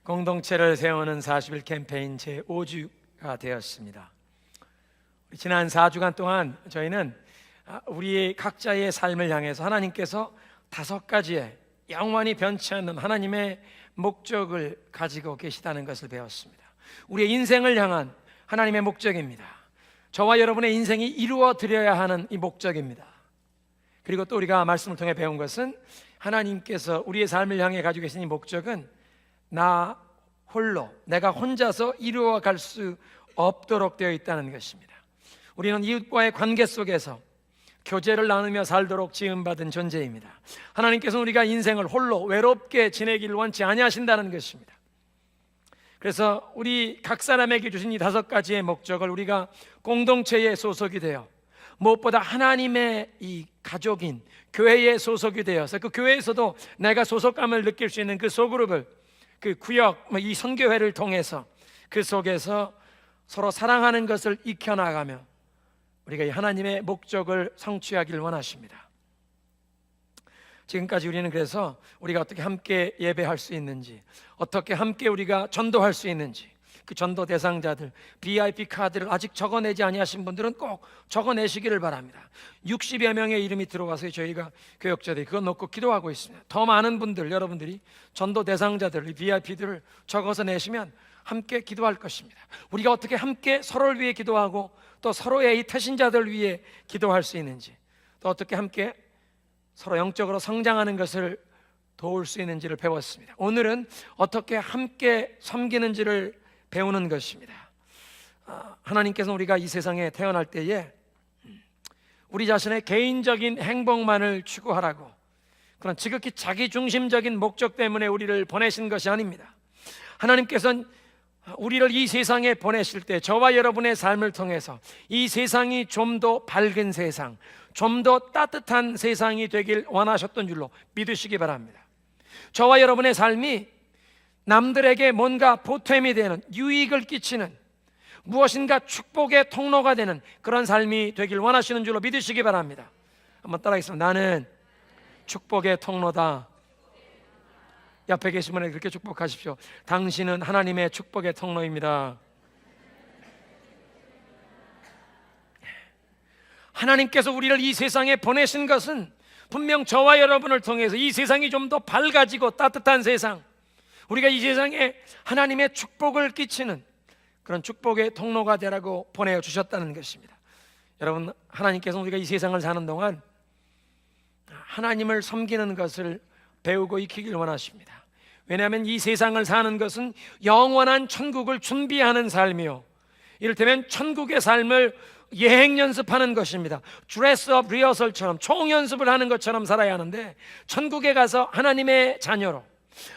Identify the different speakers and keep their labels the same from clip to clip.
Speaker 1: 공동체를 세우는 40일 캠페인 제5주가 되었습니다. 지난 4주간 동안 저희는 우리 각자의 삶을 향해서 하나님께서 5가지의 영원히 변치 않는 하나님의 목적을 가지고 계시다는 것을 배웠습니다. 우리의 인생을 향한 하나님의 목적입니다. 저와 여러분의 인생이 이루어드려야 하는 이 목적입니다. 그리고 또 우리가 말씀을 통해 배운 것은 하나님께서 우리의 삶을 향해 가지고 계신 이 목적은 나 홀로, 내가 혼자서 이루어갈 수 없도록 되어 있다는 것입니다. 우리는 이웃과의 관계 속에서 교제를 나누며 살도록 지음받은 존재입니다. 하나님께서는 우리가 인생을 홀로 외롭게 지내기를 원치 아니하신다는 것입니다. 그래서 우리 각 사람에게 주신 이 5가지의 목적을 우리가 공동체에 소속이 되어 무엇보다 하나님의 이 가족인 교회에 소속이 되어서 그 교회에서도 내가 소속감을 느낄 수 있는 그 소그룹을, 그 구역, 이 선교회를 통해서 그 속에서 서로 사랑하는 것을 익혀나가며 우리가 이 하나님의 목적을 성취하기를 원하십니다. 지금까지 우리는 그래서 우리가 어떻게 함께 예배할 수 있는지, 어떻게 함께 우리가 전도할 수 있는지, 그 전도 대상자들, VIP 카드를 아직 적어내지 아니하신 분들은 꼭 적어내시기를 바랍니다. 60여 명의 이름이 들어와서 저희가 교역자들이 그거 놓고 기도하고 있습니다. 더 많은 분들, 여러분들이 전도 대상자들, VIP들을 적어서 내시면 함께 기도할 것입니다. 우리가 어떻게 함께 서로를 위해 기도하고 또 서로의 이 태신자들 위해 기도할 수 있는지, 또 어떻게 함께 서로 영적으로 성장하는 것을 도울 수 있는지를 배웠습니다. 오늘은 어떻게 함께 섬기는지를 배우는 것입니다. 하나님께서는 우리가 이 세상에 태어날 때에 우리 자신의 개인적인 행복만을 추구하라고, 그런 지극히 자기중심적인 목적 때문에 우리를 보내신 것이 아닙니다. 하나님께서는 우리를 이 세상에 보내실 때 저와 여러분의 삶을 통해서 이 세상이 좀 더 밝은 세상, 좀 더 따뜻한 세상이 되길 원하셨던 줄로 믿으시기 바랍니다. 저와 여러분의 삶이 남들에게 뭔가 보탬이 되는, 유익을 끼치는, 무엇인가 축복의 통로가 되는 그런 삶이 되길 원하시는 줄로 믿으시기 바랍니다. 한번 따라하겠습니다. 나는 축복의 통로다. 옆에 계신 분에게 그렇게 축복하십시오. 당신은 하나님의 축복의 통로입니다. 하나님께서 우리를 이 세상에 보내신 것은 분명 저와 여러분을 통해서 이 세상이 좀 더 밝아지고 따뜻한 세상, 우리가 이 세상에 하나님의 축복을 끼치는 그런 축복의 통로가 되라고 보내주셨다는 것입니다. 여러분, 하나님께서 우리가 이 세상을 사는 동안 하나님을 섬기는 것을 배우고 익히길 원하십니다. 왜냐하면 이 세상을 사는 것은 영원한 천국을 준비하는 삶이요, 이를테면 천국의 삶을 예행 연습하는 것입니다. 드레스업 리허설처럼 총연습을 하는 것처럼 살아야 하는데, 천국에 가서 하나님의 자녀로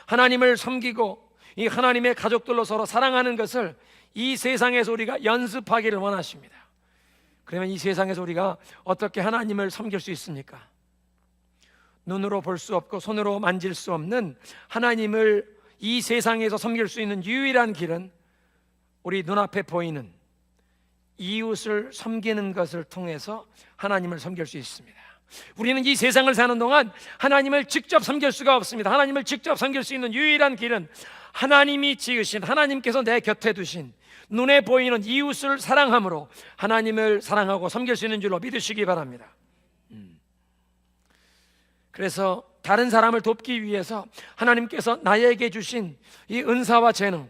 Speaker 1: 하나님을 섬기고 이 하나님의 가족들로 서로 사랑하는 것을 이 세상에서 우리가 연습하기를 원하십니다. 그러면 이 세상에서 우리가 어떻게 하나님을 섬길 수 있습니까? 눈으로 볼 수 없고 손으로 만질 수 없는 하나님을 이 세상에서 섬길 수 있는 유일한 길은 우리 눈앞에 보이는 이웃을 섬기는 것을 통해서 하나님을 섬길 수 있습니다. 우리는 이 세상을 사는 동안 하나님을 직접 섬길 수가 없습니다. 하나님을 직접 섬길 수 있는 유일한 길은 하나님이 지으신, 하나님께서 내 곁에 두신 눈에 보이는 이웃을 사랑함으로 하나님을 사랑하고 섬길 수 있는 줄로 믿으시기 바랍니다. 그래서 다른 사람을 돕기 위해서 하나님께서 나에게 주신 이 은사와 재능,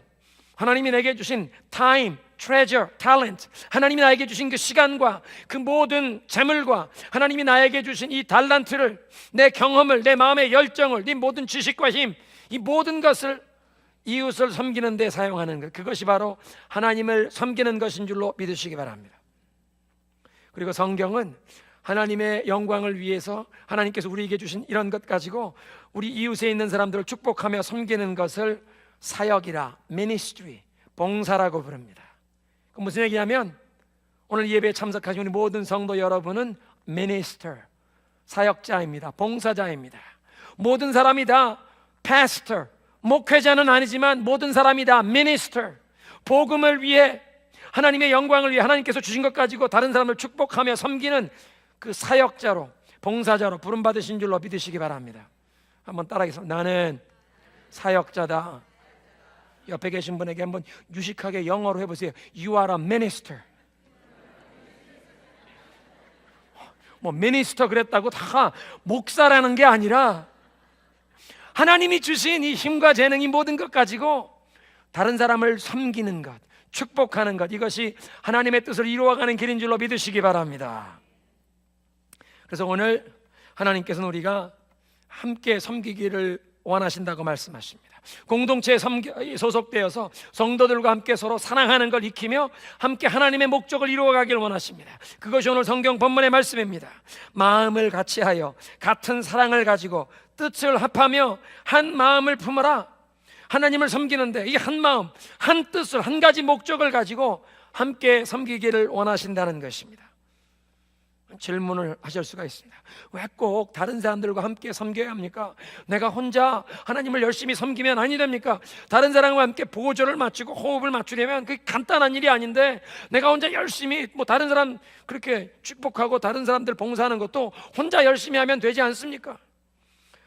Speaker 1: 하나님이 내게 주신 time, treasure, talent, 하나님이 나에게 주신 그 시간과 그 모든 재물과 하나님이 나에게 주신 이 달란트를, 내 경험을, 내 마음의 열정을, 네 모든 지식과 힘, 이 모든 것을 이웃을 섬기는 데 사용하는 것, 그것이 바로 하나님을 섬기는 것인 줄로 믿으시기 바랍니다. 그리고 성경은 하나님의 영광을 위해서 하나님께서 우리에게 주신 이런 것 가지고 우리 이웃에 있는 사람들을 축복하며 섬기는 것을 사역이라, ministry, 봉사라고 부릅니다. 그 무슨 얘기냐면 오늘 예배에 참석하신 우리 모든 성도 여러분은 minister, 사역자입니다. 봉사자입니다. 모든 사람이 다 pastor, 목회자는 아니지만 모든 사람이 다 minister, 복음을 위해, 하나님의 영광을 위해 하나님께서 주신 것 가지고 다른 사람을 축복하며 섬기는 그 사역자로, 봉사자로 부름받으신 줄로 믿으시기 바랍니다. 한번 따라하겠습니다. 나는 사역자다. 옆에 계신 분에게 한번 유식하게 영어로 해보세요. You are a minister. 뭐 미니스터 그랬다고 다 목사라는 게 아니라 하나님이 주신 이 힘과 재능이 모든 것 가지고 다른 사람을 섬기는 것, 축복하는 것, 이것이 하나님의 뜻을 이루어가는 길인 줄로 믿으시기 바랍니다. 그래서 오늘 하나님께서는 우리가 함께 섬기기를 원하신다고 말씀하십니다. 공동체에 소속되어서 성도들과 함께 서로 사랑하는 걸 익히며 함께 하나님의 목적을 이루어가길 원하십니다. 그것이 오늘 성경 본문의 말씀입니다. 마음을 같이하여 같은 사랑을 가지고 뜻을 합하며 한 마음을 품어라. 하나님을 섬기는데 이 한 마음, 한 뜻을, 한 가지 목적을 가지고 함께 섬기기를 원하신다는 것입니다. 질문을 하실 수가 있습니다. 왜 꼭 다른 사람들과 함께 섬겨야 합니까? 내가 혼자 하나님을 열심히 섬기면 아니 됩니까? 다른 사람과 함께 보조를 맞추고 호흡을 맞추려면 그게 간단한 일이 아닌데 내가 혼자 열심히 다른 사람 그렇게 축복하고 다른 사람들 봉사하는 것도 혼자 열심히 하면 되지 않습니까?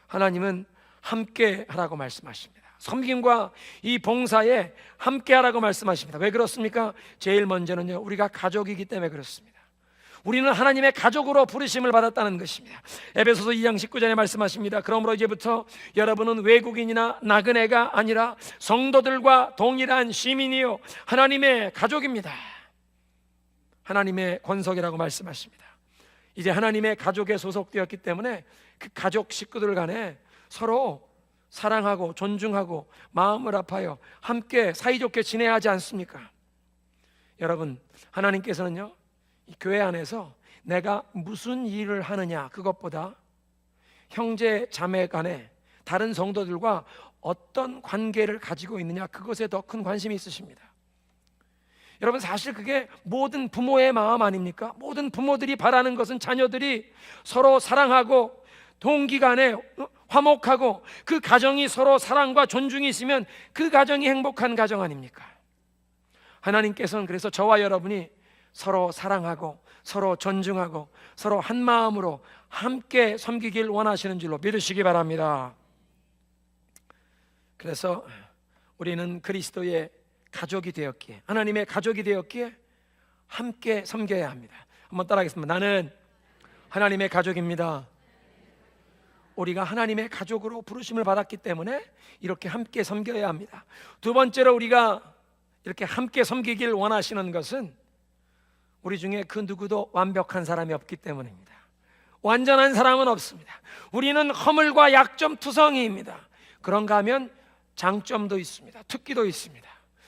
Speaker 1: 하나님은 함께 하라고 말씀하십니다. 섬김과 이 봉사에 함께 하라고 말씀하십니다. 왜 그렇습니까? 제일 먼저는요, 우리가 가족이기 때문에 그렇습니다. 우리는 하나님의 가족으로 부르심을 받았다는 것입니다. 에베소서 2장 19절에 말씀하십니다. 그러므로 이제부터 여러분은 외국인이나 나그네가 아니라 성도들과 동일한 시민이요 하나님의 가족입니다. 하나님의 권속이라고 말씀하십니다. 이제 하나님의 가족에 소속되었기 때문에 그 가족 식구들 간에 서로 사랑하고 존중하고 마음을 합하여 함께 사이좋게 지내야 하지 않습니까? 여러분, 하나님께서는요, 이 교회 안에서 내가 무슨 일을 하느냐 그것보다 형제 자매 간에 다른 성도들과 어떤 관계를 가지고 있느냐 그것에 더 큰 관심이 있으십니다. 여러분, 사실 그게 모든 부모의 마음 아닙니까? 모든 부모들이 바라는 것은 자녀들이 서로 사랑하고 동기간에 화목하고 그 가정이 서로 사랑과 존중이 있으면 그 가정이 행복한 가정 아닙니까? 하나님께서는 그래서 저와 여러분이 서로 사랑하고 서로 존중하고 서로 한 마음으로 함께 섬기길 원하시는 줄로 믿으시기 바랍니다. 그래서 우리는 그리스도의 가족이 되었기에, 하나님의 가족이 되었기에 함께 섬겨야 합니다. 한번 따라하겠습니다. 나는 하나님의 가족입니다. 우리가 하나님의 가족으로 부르심을 받았기 때문에 이렇게 함께 섬겨야 합니다. 두 번째로 우리가 이렇게 함께 섬기길 원하시는 것은 우리 중에 그 누구도 완벽한 사람이 없기 때문입니다. 완전한 사람은 없습니다. 우리는 허물과 약점 투성이입니다. 그런가 하면 장점도 있습니다. 특기도 있습니다.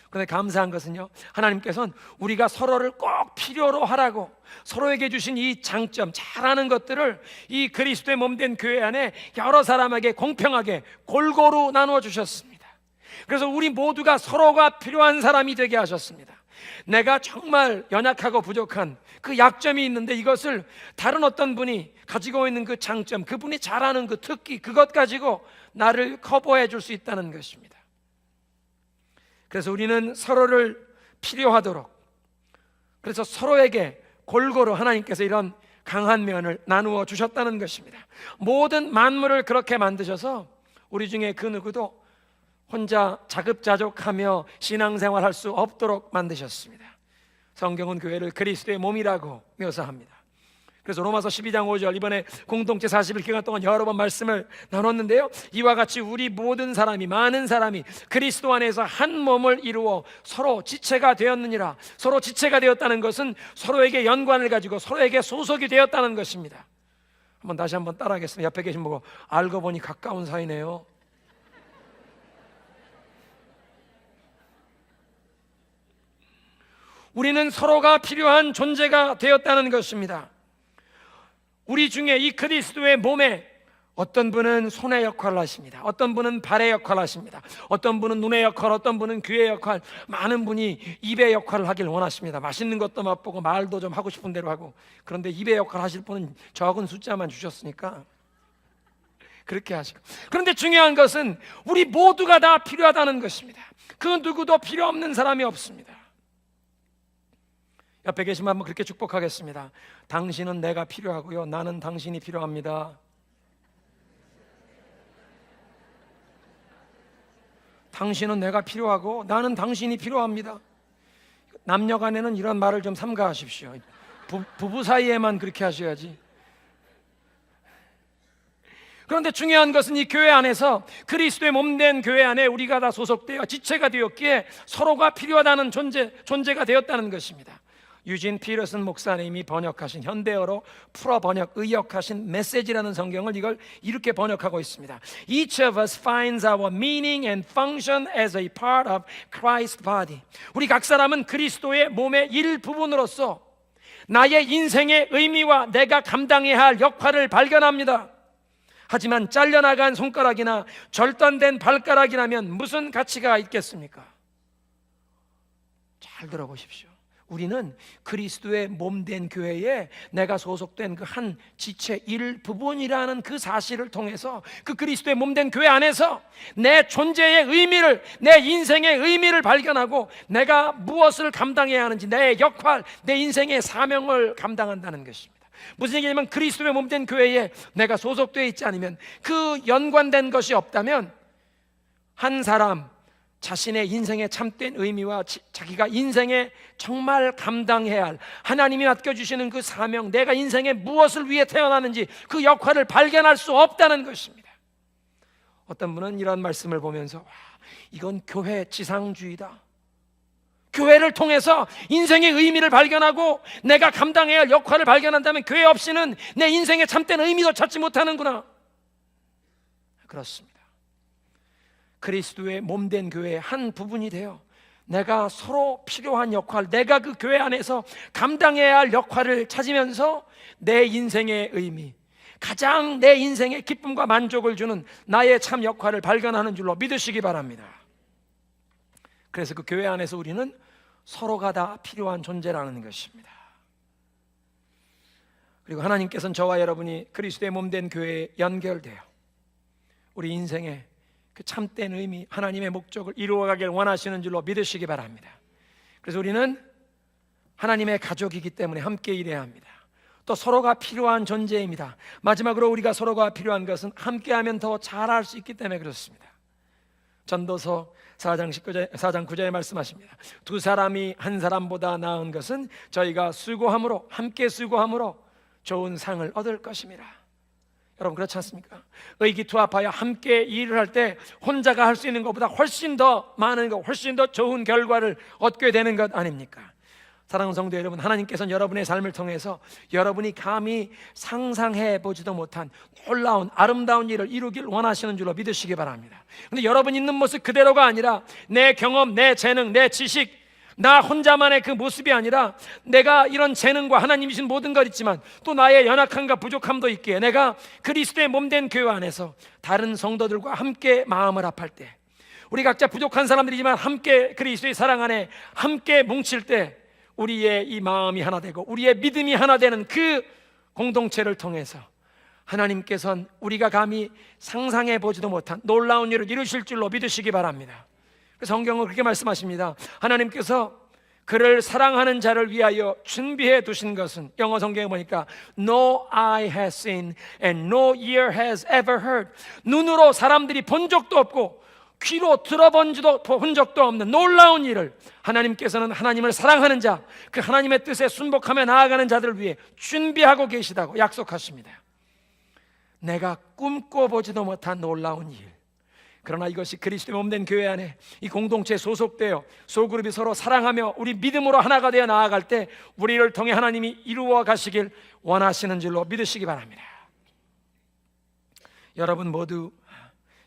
Speaker 1: 그런데 감사한 것은요, 하나님께서는 우리가 서로를 꼭 필요로 하라고 서로에게 주신 이 장점, 잘하는 것들을 이 그리스도의 몸된 교회 안에 여러 사람에게 공평하게 골고루 나누어 주셨습니다. 그래서 우리 모두가 서로가 필요한 사람이 되게 하셨습니다. 내가 정말 연약하고 부족한 그 약점이 있는데 이것을 다른 어떤 분이 가지고 있는 그 장점, 그분이 잘하는 그 특기, 그것 가지고 나를 커버해 줄 수 있다는 것입니다. 그래서 우리는 서로를 필요하도록, 그래서 서로에게 골고루 하나님께서 이런 강한 면을 나누어 주셨다는 것입니다. 모든 만물을 그렇게 만드셔서 우리 중에 그 누구도 혼자 자급자족하며 신앙생활 할 수 없도록 만드셨습니다. 성경은 교회를 그리스도의 몸이라고 묘사합니다. 그래서 로마서 12장 5절, 이번에 공동체 40일 동안 여러 번 말씀을 나눴는데요, 이와 같이 우리 모든 사람이, 많은 사람이 그리스도 안에서 한 몸을 이루어 서로 지체가 되었느니라. 서로 지체가 되었다는 것은 서로에게 연관을 가지고 서로에게 소속이 되었다는 것입니다. 다시 한번 따라하겠습니다. 옆에 계신 분 보고, 알고 보니 가까운 사이네요. 우리는 서로가 필요한 존재가 되었다는 것입니다. 우리 중에 이 그리스도의 몸에 어떤 분은 손의 역할을 하십니다. 어떤 분은 발의 역할을 하십니다. 어떤 분은 눈의 역할, 어떤 분은 귀의 역할, 많은 분이 입의 역할을 하길 원하십니다. 맛있는 것도 맛보고 말도 좀 하고 싶은 대로 하고. 그런데 입의 역할을 하실 분은 적은 숫자만 주셨으니까 그렇게 하시고. 그런데 중요한 것은 우리 모두가 다 필요하다는 것입니다. 그 누구도 필요 없는 사람이 없습니다. 옆에 계시면 한번 그렇게 축복하겠습니다. 당신은 내가 필요하고요, 나는 당신이 필요합니다. 당신은 내가 필요하고 나는 당신이 필요합니다. 남녀 간에는 이런 말을 좀 삼가하십시오. 부부 사이에만 그렇게 하셔야지. 그런데 중요한 것은 이 교회 안에서, 그리스도의 몸된 교회 안에 우리가 다 소속되어 지체가 되었기에 서로가 필요하다는 존재가 되었다는 것입니다. 유진 피터슨 목사님이 번역하신, 현대어로 풀어 번역, 의역하신 메시지라는 성경을 이걸 이렇게 번역하고 있습니다. Each of us finds our meaning and function as a part of Christ's body. 우리 각 사람은 그리스도의 몸의 일부분으로서 나의 인생의 의미와 내가 감당해야 할 역할을 발견합니다. 하지만 잘려나간 손가락이나 절단된 발가락이라면 무슨 가치가 있겠습니까? 잘 들어보십시오. 우리는 그리스도의 몸된 교회에 내가 소속된 그 한 지체 일부분이라는 그 사실을 통해서, 그 그리스도의 몸된 교회 안에서 내 존재의 의미를, 내 인생의 의미를 발견하고 내가 무엇을 감당해야 하는지, 내 역할, 내 인생의 사명을 감당한다는 것입니다. 무슨 얘기냐면, 그리스도의 몸된 교회에 내가 소속되어 있지 않으면, 그 연관된 것이 없다면 한 사람 자신의 인생의 참된 의미와 자기가 인생에 정말 감당해야 할, 하나님이 맡겨주시는 그 사명, 내가 인생에 무엇을 위해 태어났는지 그 역할을 발견할 수 없다는 것입니다. 어떤 분은 이런 말씀을 보면서, 와, 이건 교회 지상주의다. 교회를 통해서 인생의 의미를 발견하고 내가 감당해야 할 역할을 발견한다면 교회 없이는 내 인생의 참된 의미도 찾지 못하는구나. 그렇습니다. 그리스도의 몸된 교회의 한 부분이 되어 내가 서로 필요한 역할, 내가 그 교회 안에서 감당해야 할 역할을 찾으면서 내 인생의 의미, 가장 내 인생에 기쁨과 만족을 주는 나의 참 역할을 발견하는 줄로 믿으시기 바랍니다. 그래서 그 교회 안에서 우리는 서로가 다 필요한 존재라는 것입니다. 그리고 하나님께서는 저와 여러분이 그리스도의 몸된 교회에 연결되어 우리 인생의 그 참된 의미, 하나님의 목적을 이루어가길 원하시는 줄로 믿으시기 바랍니다. 그래서 우리는 하나님의 가족이기 때문에 함께 일해야 합니다. 또 서로가 필요한 존재입니다. 마지막으로 우리가 서로가 필요한 것은 함께하면 더 잘할 수 있기 때문에 그렇습니다. 전도서 4장 9절에 말씀하십니다. 두 사람이 한 사람보다 나은 것은 저희가 수고함으로, 함께 수고함으로 좋은 상을 얻을 것입니다. 여러분, 그렇지 않습니까? 의기투합하여 함께 일을 할 때 혼자가 할 수 있는 것보다 훨씬 더 많은 것, 훨씬 더 좋은 결과를 얻게 되는 것 아닙니까? 사랑하는 성도 여러분, 하나님께서는 여러분의 삶을 통해서 여러분이 감히 상상해 보지도 못한 놀라운 아름다운 일을 이루길 원하시는 줄로 믿으시기 바랍니다. 그런데 여러분 있는 모습 그대로가 아니라, 내 경험, 내 재능, 내 지식, 나 혼자만의 그 모습이 아니라, 내가 이런 재능과 하나님이 주신 모든 것 있지만 또 나의 연약함과 부족함도 있기에 내가 그리스도의 몸된 교회 안에서 다른 성도들과 함께 마음을 합할 때, 우리 각자 부족한 사람들이지만 함께 그리스도의 사랑 안에 함께 뭉칠 때 우리의 이 마음이 하나 되고 우리의 믿음이 하나 되는 그 공동체를 통해서 하나님께서는 우리가 감히 상상해 보지도 못한 놀라운 일을 이루실 줄로 믿으시기 바랍니다. 성경은 그렇게 말씀하십니다. 하나님께서 그를 사랑하는 자를 위하여 준비해 두신 것은, 영어 성경에 보니까 No eye has seen and no ear has ever heard, 눈으로 사람들이 본 적도 없고 귀로 들어본 적도 없는 놀라운 일을 하나님께서는 하나님을 사랑하는 자, 그 하나님의 뜻에 순복하며 나아가는 자들을 위해 준비하고 계시다고 약속하십니다. 내가 꿈꿔보지도 못한 놀라운 일, 그러나 이것이 그리스도의 몸된 교회 안에 이 공동체에 소속되어 소그룹이 서로 사랑하며 우리 믿음으로 하나가 되어 나아갈 때 우리를 통해 하나님이 이루어 가시길 원하시는 줄로 믿으시기 바랍니다. 여러분 모두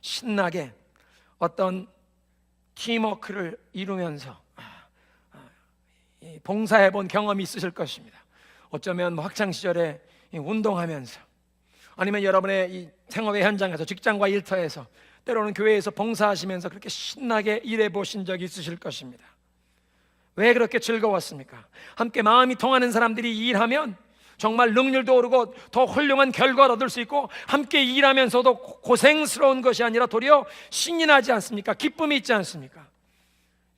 Speaker 1: 신나게 어떤 팀워크를 이루면서 봉사해 본 경험이 있으실 것입니다. 어쩌면 학창시절에 운동하면서, 아니면 여러분의 이 생업의 현장에서, 직장과 일터에서, 때로는 교회에서 봉사하시면서 그렇게 신나게 일해 보신 적이 있으실 것입니다. 왜 그렇게 즐거웠습니까? 함께 마음이 통하는 사람들이 일하면 정말 능률도 오르고 더 훌륭한 결과를 얻을 수 있고, 함께 일하면서도 고생스러운 것이 아니라 도리어 신이 나지 않습니까? 기쁨이 있지 않습니까?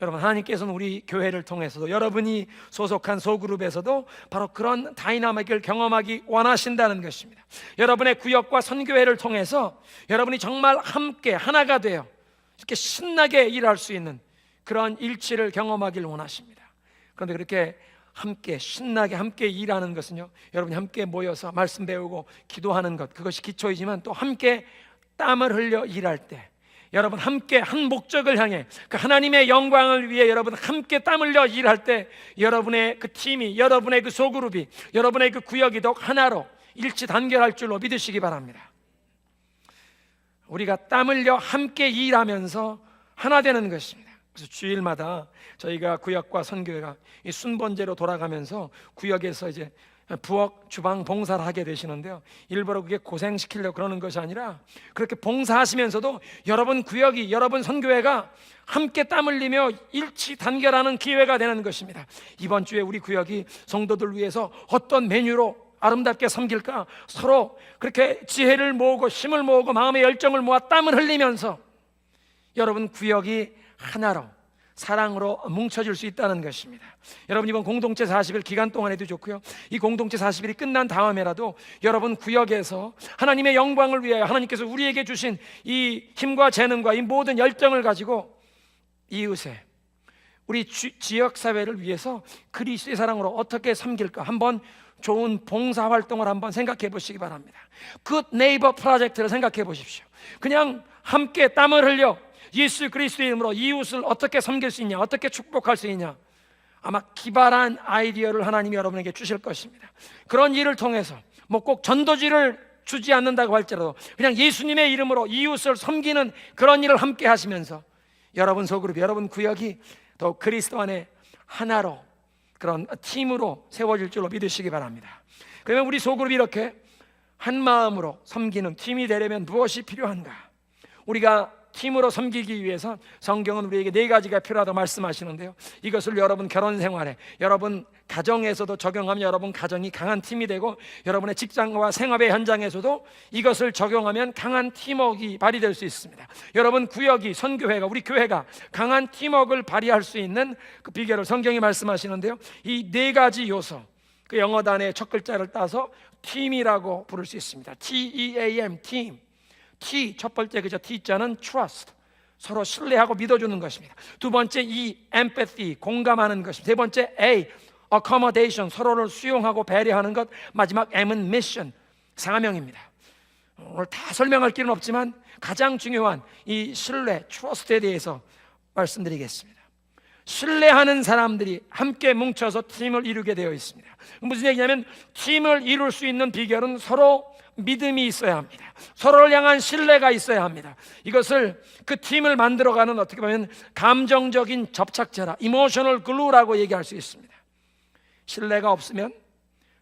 Speaker 1: 여러분, 하나님께서는 우리 교회를 통해서도, 여러분이 소속한 소그룹에서도 바로 그런 다이나믹을 경험하기 원하신다는 것입니다. 여러분의 구역과 선교회를 통해서 여러분이 정말 함께 하나가 되어 이렇게 신나게 일할 수 있는 그런 일치를 경험하기를 원하십니다. 그런데 그렇게 함께 신나게 함께 일하는 것은요, 여러분이 함께 모여서 말씀 배우고 기도하는 것, 그것이 기초이지만 또 함께 땀을 흘려 일할 때, 여러분 함께 한 목적을 향해 그 하나님의 영광을 위해 여러분 함께 땀 흘려 일할 때, 여러분의 그 팀이, 여러분의 그 소그룹이, 여러분의 그 구역이 더욱 하나로 일치 단결할 줄로 믿으시기 바랍니다. 우리가 땀 흘려 함께 일하면서 하나 되는 것입니다. 그래서 주일마다 저희가 구역과 선교회가 이 순번제로 돌아가면서 구역에서 이제 부엌 주방 봉사를 하게 되시는데요, 일부러 그게 고생시키려고 그러는 것이 아니라 그렇게 봉사하시면서도 여러분 구역이, 여러분 선교회가 함께 땀 흘리며 일치 단결하는 기회가 되는 것입니다. 이번 주에 우리 구역이 성도들 위해서 어떤 메뉴로 아름답게 섬길까, 서로 그렇게 지혜를 모으고 힘을 모으고 마음의 열정을 모아 땀을 흘리면서 여러분 구역이 하나로 사랑으로 뭉쳐질 수 있다는 것입니다. 여러분 이번 공동체 40일 기간 동안에도 좋고요, 이 공동체 40일이 끝난 다음에라도 여러분 구역에서 하나님의 영광을 위하여 하나님께서 우리에게 주신 이 힘과 재능과 이 모든 열정을 가지고 이웃에, 우리 지역사회를 위해서 그리스도의 사랑으로 어떻게 섬길까, 한번 좋은 봉사활동을 한번 생각해 보시기 바랍니다. 굿 네이버 프로젝트를 생각해 보십시오. 그냥 함께 땀을 흘려 예수 그리스도의 이름으로 이웃을 어떻게 섬길 수 있냐, 어떻게 축복할 수 있냐, 아마 기발한 아이디어를 하나님이 여러분에게 주실 것입니다. 그런 일을 통해서 뭐 꼭 전도지를 주지 않는다고 할지라도 그냥 예수님의 이름으로 이웃을 섬기는 그런 일을 함께 하시면서 여러분 소그룹, 여러분 구역이 더 그리스도 안에 하나로, 그런 팀으로 세워질 줄로 믿으시기 바랍니다. 그러면 우리 소그룹이 이렇게 한 마음으로 섬기는 팀이 되려면 무엇이 필요한가? 우리가 팀으로 섬기기 위해서 성경은 우리에게 4가지가 필요하다고 말씀하시는데요, 이것을 여러분 결혼 생활에, 여러분 가정에서도 적용하면 여러분 가정이 강한 팀이 되고, 여러분의 직장과 생업의 현장에서도 이것을 적용하면 강한 팀워크가 발휘될 수 있습니다. 여러분 구역이, 선교회가, 우리 교회가 강한 팀워크를 발휘할 수 있는 그 비결을 성경이 말씀하시는데요, 이 4가지 요소, 그 영어 단어의 첫 글자를 따서 팀이라고 부를 수 있습니다. T-E-A-M, 팀. T, 첫 번째 그죠, T자는 trust, 서로 신뢰하고 믿어주는 것입니다. 두 번째 E, empathy, 공감하는 것입니다. 세 번째 A, accommodation, 서로를 수용하고 배려하는 것. 마지막 M은 mission, 사명입니다. 오늘 다 설명할 길은 없지만 가장 중요한 이 신뢰, trust에 대해서 말씀드리겠습니다. 신뢰하는 사람들이 함께 뭉쳐서 팀을 이루게 되어 있습니다. 무슨 얘기냐면 팀을 이룰 수 있는 비결은 서로 믿음이 있어야 합니다. 서로를 향한 신뢰가 있어야 합니다. 이것을, 그 팀을 만들어가는 어떻게 보면 감정적인 접착제라, 이모셔널 글루라고 얘기할 수 있습니다. 신뢰가 없으면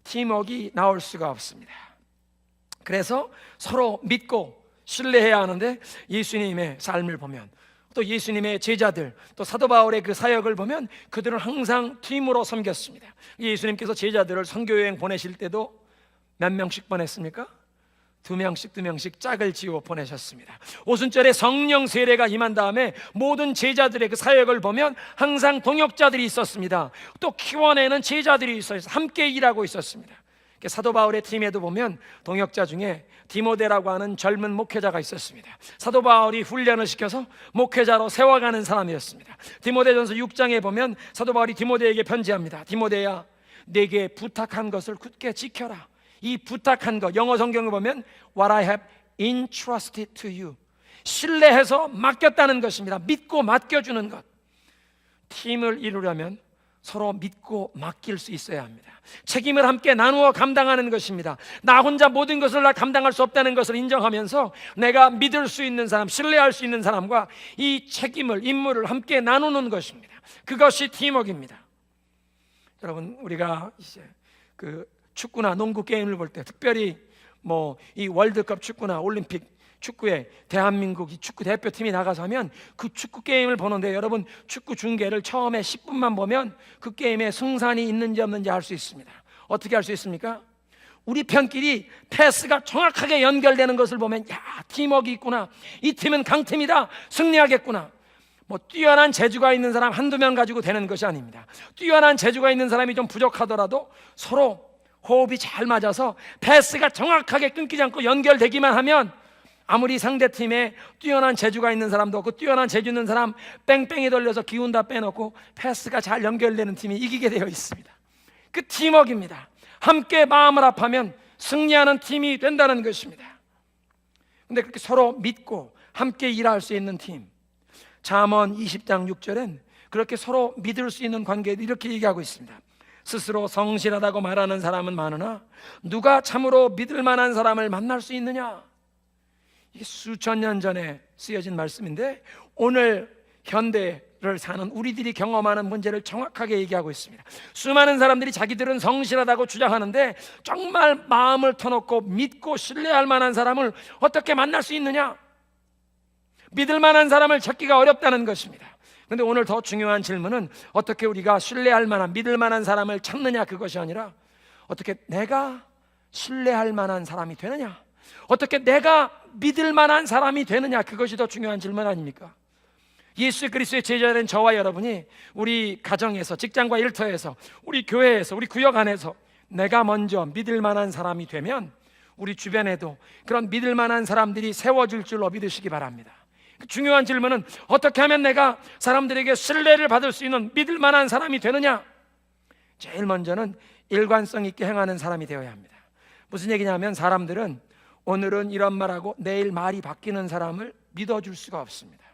Speaker 1: 팀워크가 나올 수가 없습니다. 그래서 서로 믿고 신뢰해야 하는데, 예수님의 삶을 보면, 또 예수님의 제자들, 또 사도 바울의 그 사역을 보면 그들은 항상 팀으로 섬겼습니다. 예수님께서 제자들을 선교여행 보내실 때도 몇 명씩 보냈습니까? 2명씩 짝을 지어 보내셨습니다. 오순절에 성령 세례가 임한 다음에 모든 제자들의 그 사역을 보면 항상 동역자들이 있었습니다. 또 키워내는 제자들이 있어서 함께 일하고 있었습니다. 사도 바울의 팀에도 보면 동역자 중에 디모데라고 하는 젊은 목회자가 있었습니다. 사도 바울이 훈련을 시켜서 목회자로 세워가는 사람이었습니다. 디모데전서 6장에 보면 사도 바울이 디모데에게 편지합니다. 디모데야, 내게 부탁한 것을 굳게 지켜라. 이 부탁한 것, 영어 성경을 보면 What I have entrusted to you, 신뢰해서 맡겼다는 것입니다. 믿고 맡겨주는 것. 팀을 이루려면 서로 믿고 맡길 수 있어야 합니다. 책임을 함께 나누어 감당하는 것입니다. 나 혼자 모든 것을 다 감당할 수 없다는 것을 인정하면서 내가 믿을 수 있는 사람, 신뢰할 수 있는 사람과 이 책임을, 임무를 함께 나누는 것입니다. 그것이 팀워크입니다. 여러분, 우리가 이제 그 축구나 농구 게임을 볼 때, 특별히 뭐 이 월드컵 축구나 올림픽 축구에 대한민국 축구 대표팀이 나가서 하면 그 축구 게임을 보는데, 여러분 축구 중계를 처음에 10분만 보면 그 게임에 승산이 있는지 없는지 알 수 있습니다. 어떻게 알 수 있습니까? 우리 편끼리 패스가 정확하게 연결되는 것을 보면, 야, 팀워크 있구나, 이 팀은 강팀이다, 승리하겠구나. 뭐 뛰어난 재주가 있는 사람 한두 명 가지고 되는 것이 아닙니다. 뛰어난 재주가 있는 사람이 좀 부족하더라도 서로 호흡이 잘 맞아서 패스가 정확하게 끊기지 않고 연결되기만 하면 아무리 상대팀에 뛰어난 재주가 있는 사람도 없고 뛰어난 재주 있는 사람 뺑뺑이 돌려서 기운 다 빼놓고 패스가 잘 연결되는 팀이 이기게 되어 있습니다. 그 팀워크입니다. 함께 마음을 합하면 승리하는 팀이 된다는 것입니다. 근데 그렇게 서로 믿고 함께 일할 수 있는 팀, 잠언 20장 6절엔 그렇게 서로 믿을 수 있는 관계를 이렇게 얘기하고 있습니다. 스스로 성실하다고 말하는 사람은 많으나 누가 참으로 믿을 만한 사람을 만날 수 있느냐? 이게 수천 년 전에 쓰여진 말씀인데 오늘 현대를 사는 우리들이 경험하는 문제를 정확하게 얘기하고 있습니다. 수많은 사람들이 자기들은 성실하다고 주장하는데 정말 마음을 터놓고 믿고 신뢰할 만한 사람을 어떻게 만날 수 있느냐? 믿을 만한 사람을 찾기가 어렵다는 것입니다. 그런데 오늘 더 중요한 질문은 어떻게 우리가 신뢰할 만한, 믿을 만한 사람을 찾느냐, 그것이 아니라 어떻게 내가 신뢰할 만한 사람이 되느냐, 어떻게 내가 믿을 만한 사람이 되느냐, 그것이 더 중요한 질문 아닙니까? 예수 그리스도의 제자된 저와 여러분이 우리 가정에서, 직장과 일터에서, 우리 교회에서, 우리 구역 안에서 내가 먼저 믿을 만한 사람이 되면 우리 주변에도 그런 믿을 만한 사람들이 세워질 줄로 믿으시기 바랍니다. 중요한 질문은 어떻게 하면 내가 사람들에게 신뢰를 받을 수 있는 믿을 만한 사람이 되느냐? 제일 먼저는 일관성 있게 행하는 사람이 되어야 합니다. 무슨 얘기냐면 사람들은 오늘은 이런 말하고 내일 말이 바뀌는 사람을 믿어줄 수가 없습니다.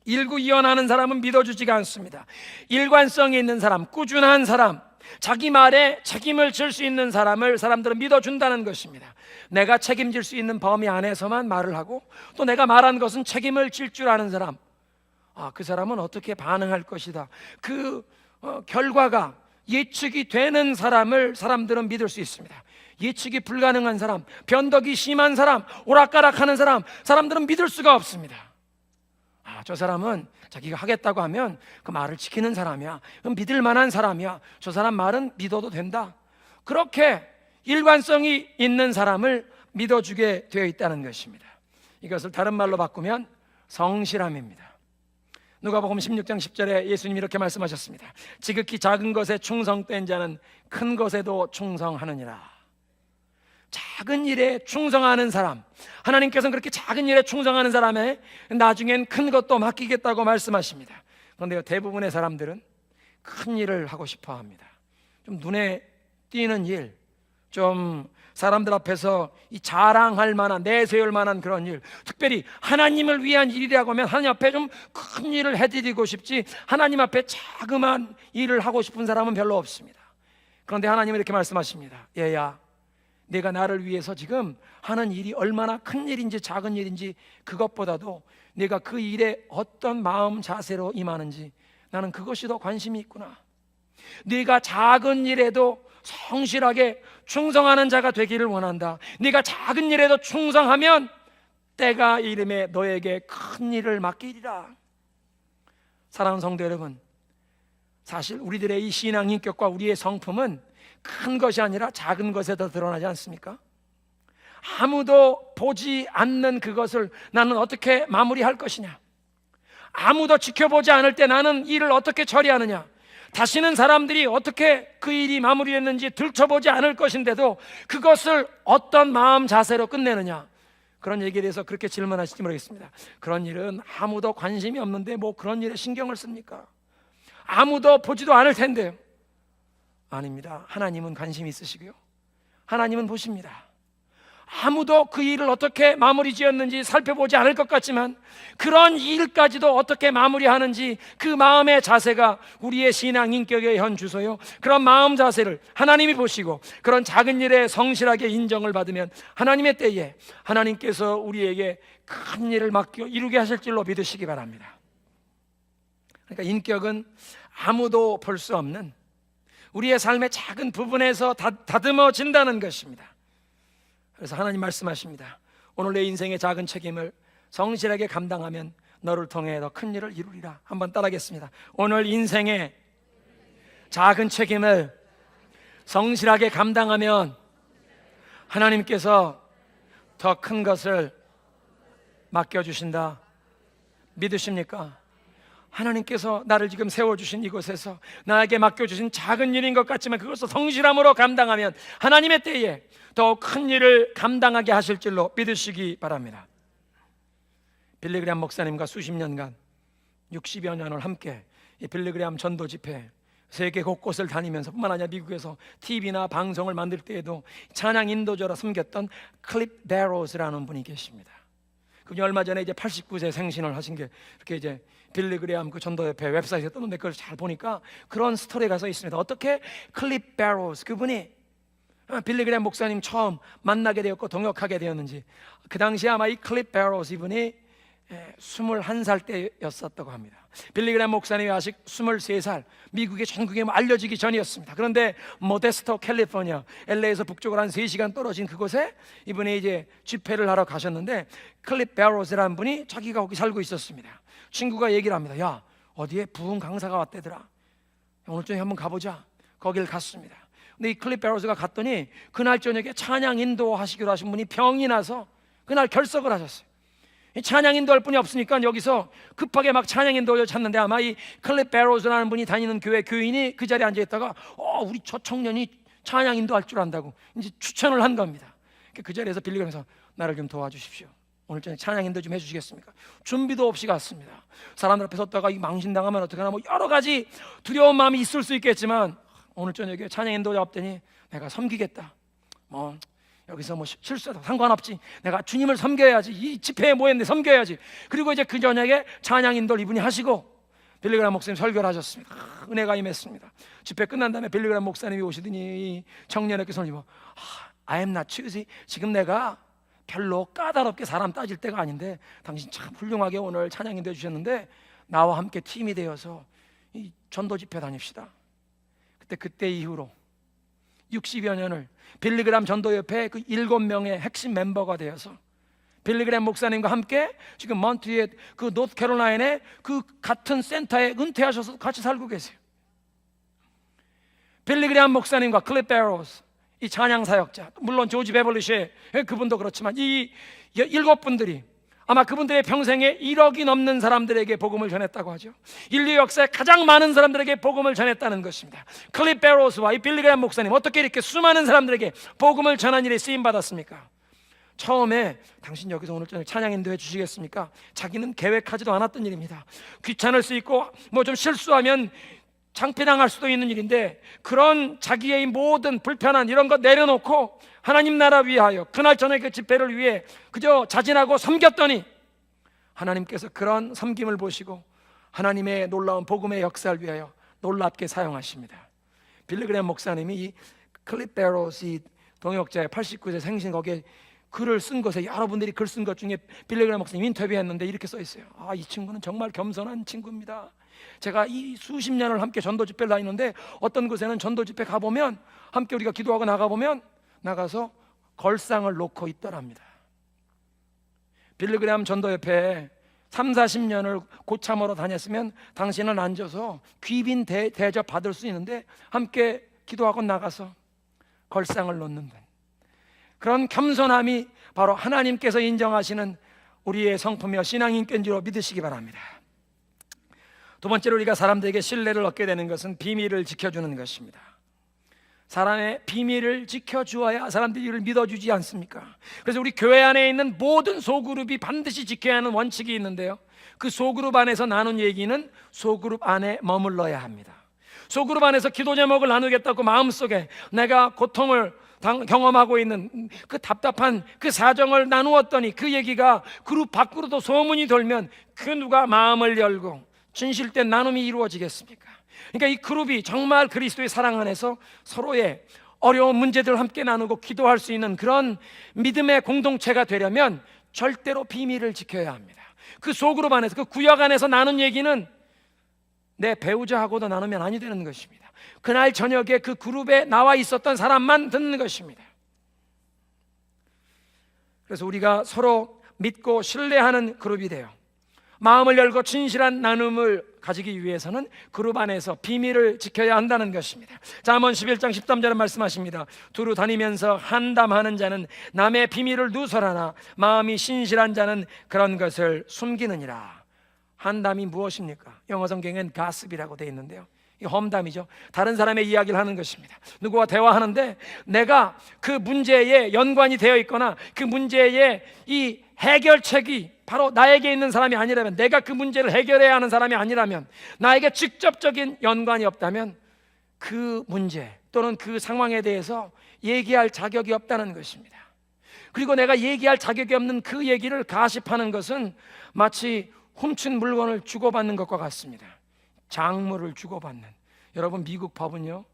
Speaker 1: 일구이연하는 사람은 믿어주지가 않습니다. 일관성이 있는 사람, 꾸준한 사람, 자기 말에 책임을 질 수 있는 사람을 사람들은 믿어준다는 것입니다. 내가 책임질 수 있는 범위 안에서만 말을 하고 또 내가 말한 것은 책임을 질 줄 아는 사람, 그 사람은 어떻게 반응할 것이다, 그 결과가 예측이 되는 사람을 사람들은 믿을 수 있습니다. 예측이 불가능한 사람, 변덕이 심한 사람, 오락가락하는 사람, 사람들은 믿을 수가 없습니다. 저 사람은 자기가 하겠다고 하면 그 말을 지키는 사람이야, 그럼 믿을 만한 사람이야, 저 사람 말은 믿어도 된다, 그렇게 일관성이 있는 사람을 믿어주게 되어 있다는 것입니다. 이것을 다른 말로 바꾸면 성실함입니다. 누가복음 16장 10절에 예수님이 이렇게 말씀하셨습니다. 지극히 작은 것에 충성된 자는 큰 것에도 충성하느니라. 작은 일에 충성하는 사람, 하나님께서는 그렇게 작은 일에 충성하는 사람에 나중엔 큰 것도 맡기겠다고 말씀하십니다. 그런데 대부분의 사람들은 큰 일을 하고 싶어 합니다. 좀 눈에 띄는 일, 좀 사람들 앞에서 이 자랑할 만한, 내세울 만한 그런 일, 특별히 하나님을 위한 일이라고 하면 하나님 앞에 좀 큰 일을 해드리고 싶지 하나님 앞에 자그마한 일을 하고 싶은 사람은 별로 없습니다. 그런데 하나님은 이렇게 말씀하십니다. 얘야, 내가 나를 위해서 지금 하는 일이 얼마나 큰 일인지 작은 일인지 그것보다도 내가 그 일에 어떤 마음 자세로 임하는지 나는 그것이 더 관심이 있구나. 네가 작은 일에도 성실하게 충성하는 자가 되기를 원한다. 네가 작은 일에도 충성하면 때가 이름에 너에게 큰 일을 맡기리라. 사랑하는 성도 여러분, 사실 우리들의 이 신앙 인격과 우리의 성품은 큰 것이 아니라 작은 것에 더 드러나지 않습니까? 아무도 보지 않는 그것을 나는 어떻게 마무리할 것이냐, 아무도 지켜보지 않을 때 나는 일을 어떻게 처리하느냐, 다시는 사람들이 어떻게 그 일이 마무리했는지 들춰보지 않을 것인데도 그것을 어떤 마음 자세로 끝내느냐, 그런 얘기에 대해서 그렇게 질문하실지 모르겠습니다. 그런 일은 아무도 관심이 없는데 뭐 그런 일에 신경을 씁니까? 아무도 보지도 않을 텐데요. 아닙니다. 하나님은 관심이 있으시고요, 하나님은 보십니다. 아무도 그 일을 어떻게 마무리 지었는지 살펴보지 않을 것 같지만 그런 일까지도 어떻게 마무리하는지 그 마음의 자세가 우리의 신앙 인격의 현 주소요. 그런 마음 자세를 하나님이 보시고 그런 작은 일에 성실하게 인정을 받으면 하나님의 때에 하나님께서 우리에게 큰 일을 맡겨 이루게 하실 줄로 믿으시기 바랍니다. 그러니까 인격은 아무도 볼 수 없는 우리의 삶의 작은 부분에서 다듬어진다는 것입니다. 그래서 하나님 말씀하십니다. 오늘 내 인생의 작은 책임을 성실하게 감당하면 너를 통해 더 큰 일을 이루리라. 한번 따라하겠습니다. 오늘 인생의 작은 책임을 성실하게 감당하면 하나님께서 더 큰 것을 맡겨주신다. 믿으십니까? 하나님께서 나를 지금 세워주신 이곳에서 나에게 맡겨주신 작은 일인 것 같지만 그것을 성실함으로 감당하면 하나님의 때에 더 큰 일을 감당하게 하실 줄로 믿으시기 바랍니다. 빌리그레암 목사님과 수십 년간 60여 년을 함께 이 빌리그레암 전도 집회 세계 곳곳을 다니면서 뿐만 아니라 미국에서 TV나 방송을 만들 때에도 찬양 인도자로 섬겼던 클립 베로스라는 분이 계십니다. 그분이 얼마 전에 이제 89세 생신을 하신 게 이렇게 이제 빌리그레암 그 전도협회 웹사이트에 떴는데 그걸 잘 보니까 그런 스토리가 써 있습니다. 어떻게 클립 베로스 그분이 빌리그레암 목사님 처음 만나게 되었고 동역하게 되었는지, 그 당시에 아마 이 클립 베로스 이분이 21살 때였었다고 합니다. 빌리그레암 목사님이 아직 23살, 미국의 전국에 알려지기 전이었습니다. 그런데 모데스토 캘리포니아, LA에서 북쪽으로 한 3시간 떨어진 그곳에 이분이 이제 집회를 하러 가셨는데 클립 베로스라는 분이 자기가 거기 살고 있었습니다. 친구가 얘기를 합니다. 야, 어디에 부흥 강사가 왔대더라. 오늘 저녁에 한번 가보자. 거기를 갔습니다. 근데 이 클립 베로스가 갔더니 그날 저녁에 찬양 인도하시기로 하신 분이 병이 나서 그날 결석을 하셨어요. 찬양 인도할 분이 없으니까 여기서 급하게 막 찬양 인도를 찾는데 아마 이 클립 베로스라는 분이 다니는 교회 교인이 그 자리에 앉아 있다가 우리 저 청년이 찬양 인도할 줄 안다고 이제 추천을 한 겁니다. 그 자리에서 빌리그레암에서 나를 좀 도와주십시오. 오늘 저녁 찬양 인도 좀 해주시겠습니까? 준비도 없이 갔습니다. 사람들 앞에 섰다가 이 망신당하면 어떡하나 뭐 여러 가지 두려운 마음이 있을 수 있겠지만 오늘 저녁에 찬양 인도자 없더니 내가 섬기겠다. 뭐 여기서 뭐 실수도 상관없지. 내가 주님을 섬겨야지. 이 집회에 모였는데 섬겨야지. 그리고 이제 그 저녁에 찬양 인도를 이분이 하시고 빌리그레암 목사님 설교를 하셨습니다. 은혜가 임했습니다. 집회 끝난 다음에 빌리그레암 목사님이 오시더니 이 청년에게 손님 I am not choosy. 지금 내가 별로 까다롭게 사람 따질 때가 아닌데 당신 참 훌륭하게 오늘 찬양 인도해 주셨는데 나와 함께 팀이 되어서 이 전도 집회 다닙시다. 그때 이후로 60여 년을 빌리그레암 전도협회 그 7명의 핵심 멤버가 되어서 빌리그레암 목사님과 함께 지금 몬트리에 그 노스캐롤라인의 그 같은 센터에 은퇴하셔서 같이 살고 계세요. 빌리그레암 목사님과 클립 베로스 이 찬양 사역자, 물론 조지 베벌리시 그분도 그렇지만 이 7분들이 아마 그분들의 평생에 1억이 넘는 사람들에게 복음을 전했다고 하죠. 인류 역사에 가장 많은 사람들에게 복음을 전했다는 것입니다. 클립 베로스와 이 빌리그레암 목사님 어떻게 이렇게 수많은 사람들에게 복음을 전한 일에 쓰임받았습니까? 처음에 당신 여기서 오늘 저녁 찬양 인도해 주시겠습니까? 자기는 계획하지도 않았던 일입니다. 귀찮을 수 있고 뭐 좀 실수하면 창피당할 수도 있는 일인데 그런 자기의 모든 불편한 이런 것 내려놓고 하나님 나라 위하여 그날 저녁 그 집회를 위해 그저 자진하고 섬겼더니 하나님께서 그런 섬김을 보시고 하나님의 놀라운 복음의 역사를 위하여 놀랍게 사용하십니다. 빌리그레암 목사님이 이 클립 베로스 동역자의 89세 생신 거기에 글을 쓴 것에 여러분들이 글 쓴 것 중에 빌리그레암 목사님 인터뷰했는데 이렇게 써 있어요. 이 친구는 정말 겸손한 친구입니다. 제가 이 수십 년을 함께 전도 집회를 다니는데 어떤 곳에는 전도 집회 가보면 함께 우리가 기도하고 나가보면 나가서 걸상을 놓고 있더랍니다. 빌리그레암 전도협회에 30-40년을 고참으로 다녔으면 당신은 앉아서 귀빈 대접 받을 수 있는데 함께 기도하고 나가서 걸상을 놓는 분, 그런 겸손함이 바로 하나님께서 인정하시는 우리의 성품이며 신앙인격인 줄 믿으시기 바랍니다. 두 번째로 우리가 사람들에게 신뢰를 얻게 되는 것은 비밀을 지켜주는 것입니다. 사람의 비밀을 지켜주어야 사람들이 이를 믿어주지 않습니까? 그래서 우리 교회 안에 있는 모든 소그룹이 반드시 지켜야 하는 원칙이 있는데요, 그 소그룹 안에서 나눈 얘기는 소그룹 안에 머물러야 합니다. 소그룹 안에서 기도 제목을 나누겠다고 마음속에 내가 고통을 경험하고 있는 그 답답한 그 사정을 나누었더니 그 얘기가 그룹 밖으로도 소문이 돌면 그 누가 마음을 열고 진실된 나눔이 이루어지겠습니까? 그러니까 이 그룹이 정말 그리스도의 사랑 안에서 서로의 어려운 문제들을 함께 나누고 기도할 수 있는 그런 믿음의 공동체가 되려면 절대로 비밀을 지켜야 합니다. 그 소그룹 안에서, 그 구역 안에서 나눈 얘기는 내 배우자하고도 나누면 아니 되는 것입니다. 그날 저녁에 그 그룹에 나와 있었던 사람만 듣는 것입니다. 그래서 우리가 서로 믿고 신뢰하는 그룹이 돼요. 마음을 열고 진실한 나눔을 가지기 위해서는 그룹 안에서 비밀을 지켜야 한다는 것입니다. 잠언 11장 13절에 말씀하십니다. 두루 다니면서 한담하는 자는 남의 비밀을 누설하나 마음이 신실한 자는 그런 것을 숨기느니라. 한담이 무엇입니까? 영어 성경엔 가습이라고 되어 있는데요, 이 험담이죠. 다른 사람의 이야기를 하는 것입니다. 누구와 대화하는데 내가 그 문제에 연관이 되어 있거나 그 문제의 이 해결책이 바로 나에게 있는 사람이 아니라면, 내가 그 문제를 해결해야 하는 사람이 아니라면, 나에게 직접적인 연관이 없다면 그 문제 또는 그 상황에 대해서 얘기할 자격이 없다는 것입니다. 그리고 내가 얘기할 자격이 없는 그 얘기를 가십하는 것은 마치 훔친 물건을 주고받는 것과 같습니다. 장물을 주고받는. 여러분, 미국 법은요,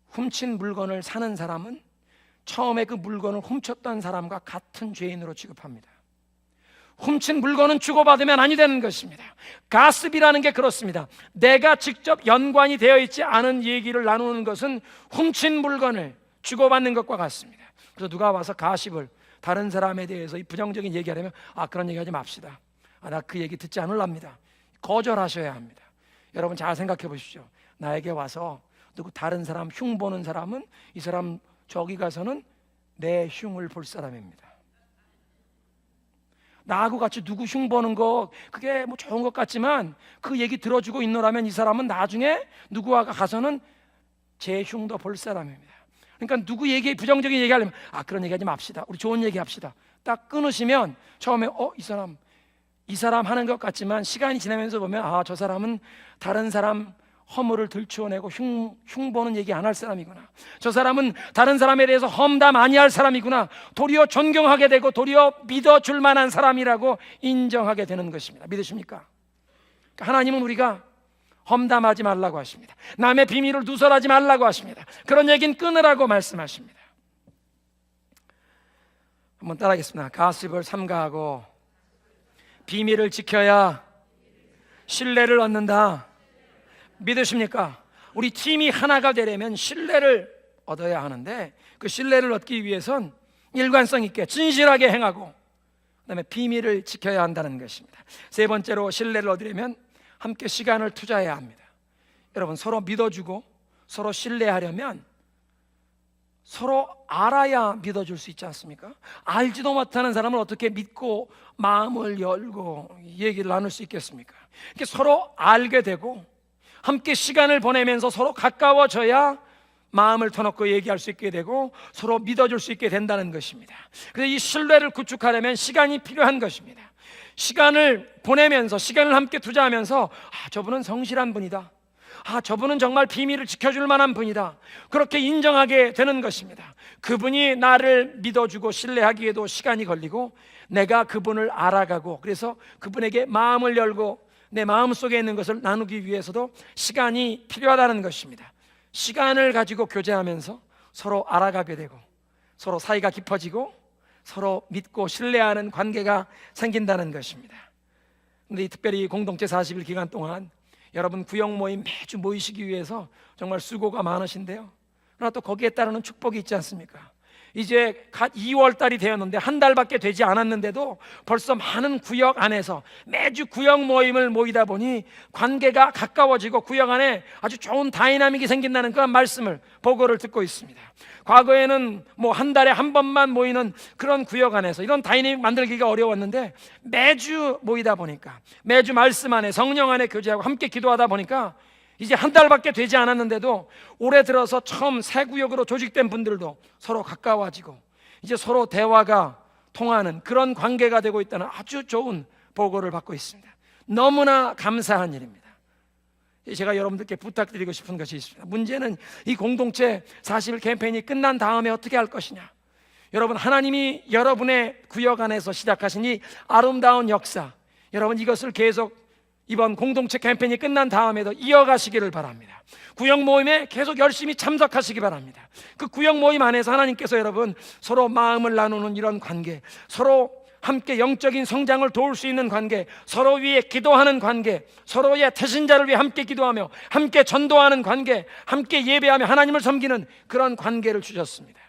Speaker 1: 훔친 물건을 사는 사람은 처음에 그 물건을 훔쳤던 사람과 같은 죄인으로 취급합니다. 훔친 물건은 주고받으면 아니 되는 것입니다. 가습이라는 게 그렇습니다. 내가 직접 연관이 되어 있지 않은 얘기를 나누는 것은 훔친 물건을 주고받는 것과 같습니다. 그래서 누가 와서 가십을, 다른 사람에 대해서 이 부정적인 얘기하려면 그런 얘기하지 맙시다. 나 그 얘기 듣지 않으랍니다. 거절하셔야 합니다. 여러분 잘 생각해 보십시오. 나에게 와서 누구 다른 사람 흉 보는 사람은 이 사람 저기 가서는 내 흉을 볼 사람입니다. 나하고 같이 누구 흉 보는 거 그게 뭐 좋은 것 같지만 그 얘기 들어주고 있노라면 이 사람은 나중에 누구와 가서는 제 흉도 볼 사람입니다. 그러니까 누구 얘기, 부정적인 얘기하려면 그런 얘기하지 맙시다. 우리 좋은 얘기 합시다. 딱 끊으시면 처음에 이 사람 하는 것 같지만 시간이 지나면서 보면 저 사람은 다른 사람 허물을 들추어내고 흉 보는 얘기 안 할 사람이구나. 저 사람은 다른 사람에 대해서 험담 많이 할 사람이구나. 도리어 존경하게 되고 도리어 믿어줄 만한 사람이라고 인정하게 되는 것입니다. 믿으십니까? 하나님은 우리가 험담하지 말라고 하십니다. 남의 비밀을 누설하지 말라고 하십니다. 그런 얘기는 끊으라고 말씀하십니다. 한번 따라하겠습니다. 가십을 삼가하고 비밀을 지켜야 신뢰를 얻는다. 믿으십니까? 우리 팀이 하나가 되려면 신뢰를 얻어야 하는데 그 신뢰를 얻기 위해선 일관성 있게 진실하게 행하고 그다음에 비밀을 지켜야 한다는 것입니다. 세 번째로 신뢰를 얻으려면 함께 시간을 투자해야 합니다. 여러분, 서로 믿어주고 서로 신뢰하려면 서로 알아야 믿어줄 수 있지 않습니까? 알지도 못하는 사람을 어떻게 믿고 마음을 열고 얘기를 나눌 수 있겠습니까? 이렇게 서로 알게 되고 함께 시간을 보내면서 서로 가까워져야 마음을 터놓고 얘기할 수 있게 되고 서로 믿어줄 수 있게 된다는 것입니다. 그래서 이 신뢰를 구축하려면 시간이 필요한 것입니다. 시간을 보내면서, 시간을 함께 투자하면서 저분은 성실한 분이다, 저분은 정말 비밀을 지켜줄 만한 분이다, 그렇게 인정하게 되는 것입니다. 그분이 나를 믿어주고 신뢰하기에도 시간이 걸리고 내가 그분을 알아가고 그래서 그분에게 마음을 열고 내 마음속에 있는 것을 나누기 위해서도 시간이 필요하다는 것입니다. 시간을 가지고 교제하면서 서로 알아가게 되고 서로 사이가 깊어지고 서로 믿고 신뢰하는 관계가 생긴다는 것입니다. 그런데 특별히 공동체 40일 기간 동안 여러분 구역 모임 매주 모이시기 위해서 정말 수고가 많으신데요, 그러나 또 거기에 따르는 축복이 있지 않습니까? 이제 갓 2월 달이 되었는데 한 달밖에 되지 않았는데도 벌써 많은 구역 안에서 매주 구역 모임을 모이다 보니 관계가 가까워지고 구역 안에 아주 좋은 다이나믹이 생긴다는 그런 말씀을, 보고를 듣고 있습니다. 과거에는 한 달에 한 번만 모이는 그런 구역 안에서 이런 다이내믹 만들기가 어려웠는데 매주 모이다 보니까, 매주 말씀 안에 성령 안에 교제하고 함께 기도하다 보니까 이제 한 달밖에 되지 않았는데도 올해 들어서 처음 새 구역으로 조직된 분들도 서로 가까워지고 이제 서로 대화가 통하는 그런 관계가 되고 있다는 아주 좋은 보고를 받고 있습니다. 너무나 감사한 일입니다. 제가 여러분들께 부탁드리고 싶은 것이 있습니다. 문제는 이 공동체 40일 캠페인이 끝난 다음에 어떻게 할 것이냐. 여러분, 하나님이 여러분의 구역 안에서 시작하신 이 아름다운 역사, 여러분 이것을 계속 이번 공동체 캠페인이 끝난 다음에도 이어가시기를 바랍니다. 구역 모임에 계속 열심히 참석하시기 바랍니다. 그 구역 모임 안에서 하나님께서 여러분 서로 마음을 나누는 이런 관계, 서로 함께 영적인 성장을 도울 수 있는 관계, 서로 위해 기도하는 관계, 서로의 태신자를 위해 함께 기도하며 함께 전도하는 관계, 함께 예배하며 하나님을 섬기는 그런 관계를 주셨습니다.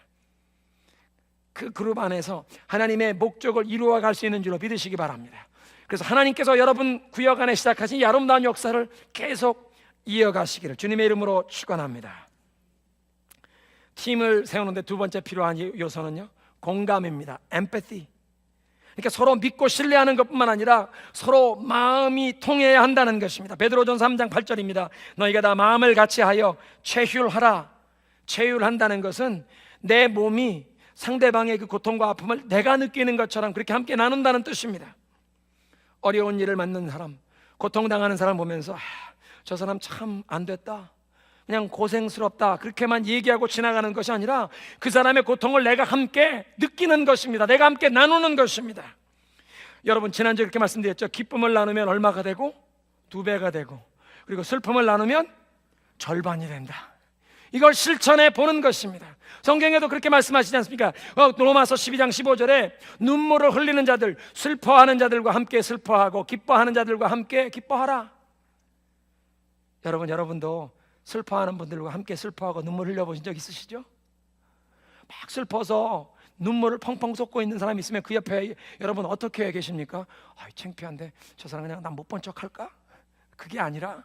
Speaker 1: 그 그룹 안에서 하나님의 목적을 이루어갈 수 있는 줄로 믿으시기 바랍니다. 그래서 하나님께서 여러분 구역 안에 시작하신 이 아름다운 역사를 계속 이어가시기를 주님의 이름으로 축원합니다. 팀을 세우는데 두 번째 필요한 요소는요, 공감입니다. empathy. 그러니까 서로 믿고 신뢰하는 것뿐만 아니라 서로 마음이 통해야 한다는 것입니다. 베드로전서 3장 8절입니다. 너희가 다 마음을 같이하여 체휼하라. 체휼한다는 것은 내 몸이 상대방의 그 고통과 아픔을 내가 느끼는 것처럼 그렇게 함께 나눈다는 뜻입니다. 어려운 일을 맡는 사람, 고통당하는 사람 보면서 저 사람 참 안 됐다, 그냥 고생스럽다, 그렇게만 얘기하고 지나가는 것이 아니라 그 사람의 고통을 내가 함께 느끼는 것입니다. 내가 함께 나누는 것입니다. 여러분, 지난주에 그렇게 말씀드렸죠. 기쁨을 나누면 얼마가 되고 2배가 되고, 그리고 슬픔을 나누면 절반이 된다. 이걸 실천해 보는 것입니다. 성경에도 그렇게 말씀하시지 않습니까? 로마서 12장 15절에 눈물을 흘리는 자들, 슬퍼하는 자들과 함께 슬퍼하고 기뻐하는 자들과 함께 기뻐하라. 여러분도 슬퍼하는 분들과 함께 슬퍼하고 눈물 흘려보신 적 있으시죠? 막 슬퍼서 눈물을 펑펑 쏟고 있는 사람이 있으면 그 옆에 여러분 어떻게 계십니까? 창피한데 저 사람 그냥 난 못 본 척 할까? 그게 아니라